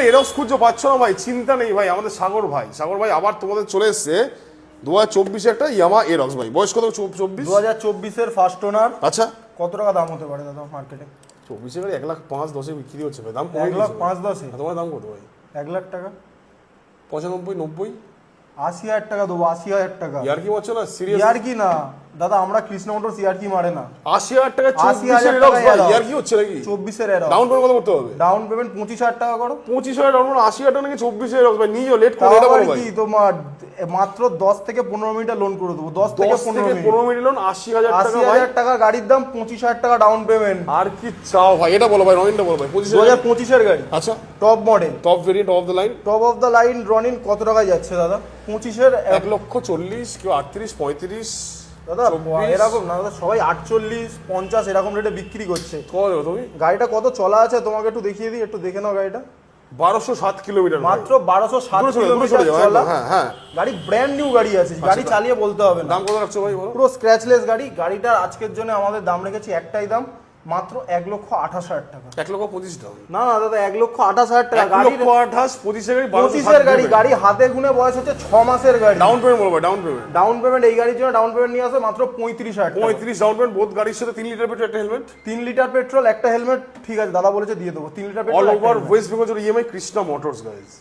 এরক্স খুঁজছো পাচ্ছ না ভাই, চিন্তা নেই ভাই, আমাদের সাগর ভাই আবার তোমাদের চলে এসছে 2024 একটা ইয়ামা এরক্স ভাই। বয়স কত? 24। 2024 ফার্স্ট ওনার। আচ্ছা, কত টাকা দাম হতে পারে দাদা মার্কেটে? 24 গাড়ি 1,05,10 বিক্রি হচ্ছে ভাই, দাম 1,05,10 তোমার দাম কত ভাই? 1 লাখ টাকা, 95, 90, 80,000 টাকা দেবো। 80,000 টাকা ইয়ার কি বলছো না? সিরিয়াস ইয়ার কি না দাদা, আমরা কৃষ্ণ মোটরস ইয়ার কি মারে না। 80,000 টাকা 80,000 24 এর টাকা ইয়ার কি হচ্ছে নাকি? 24 এর ডাউন পেমেন্ট কত করতে হবে? ডাউন পেমেন্ট 25,000 টাকা করো। 25,000 ডাউন পেমেন্ট, 80,000 টাকা নাকি 24 এর ভাই, নিও লেট করে এটা বলো ভাই। কি তোমার মাত্র 10 থেকে 15 মিনিটে লোন করে দেবো। 10 থেকে 15 মিনিট লোন, 80,000 টাকা ভাই। 80,000 টাকা গাড়ির দাম, 25,000 টাকা ডাউন পেমেন্ট। আর কি চাও ভাই, এটা বলো ভাই, রনিনটা বলো ভাই। 2025 এর গাড়ি, আচ্ছা, top model, top variant, of the line. Top of the line Ronin কত টাকায় যাচ্ছে দাদা? 25 এর 1,40,000, কেউ 38, 35। দাদা 24 এরকম না দাদা, সবাই 48, 50 এরকম রেটে বিক্রি করছে। কত দেবো তুমি? গাড়িটা কত চলা আছে তোমাকে একটু দেখিয়ে দিই, একটু দেখে নাও গাড়িটা। 1207 কিলোমিটার মাত্র 1207 কিলোমিটার কিলোমিটার চলা। হ্যাঁ হ্যাঁ। গাড়ি ব্র্যান্ড নিউ গাড়ি আছে, গাড়ি চালিয়ে বলতে হবে না। দাম কত রাখছো ভাই বলো? পুরো স্ক্র্যাচলেস গাড়ি। গাড়িটার আজকের জন্য আমাদের দাম রেখেছি একটাই দাম, মাত্র 1,28,000 টাকা। 1,25,000 টাকা। না না দাদা, 1,28,000 টাকা গাড়ি। 1,28,000, 25 এর গাড়ি, 25 এর গাড়ি, গাড়ি হাতে গুনে বয়স হচ্ছে 6 মাসের গাড়ি। ডাউন পেমেন্ট বলো ভাই, ডাউন পেমেন্ট। ডাউন পেমেন্ট এই গাড়ির জন্য ডাউন পেমেন্ট নিয়ে আসে মাত্র 35,000 টাকা। 35 ডাউন পেমেন্ট, বোথ গাড়ির সাথে 3 লিটার পেট্রোল, একটা হেলমেট। 3 লিটার পেট্রোল, একটা হেলমেট। ঠিক আছে দাদা বলেছে দিয়ে দেবো 3 litre all petrol. Over West Bengal জুড়ে ইএমআই কৃষ্ণা মোটরস গাইস।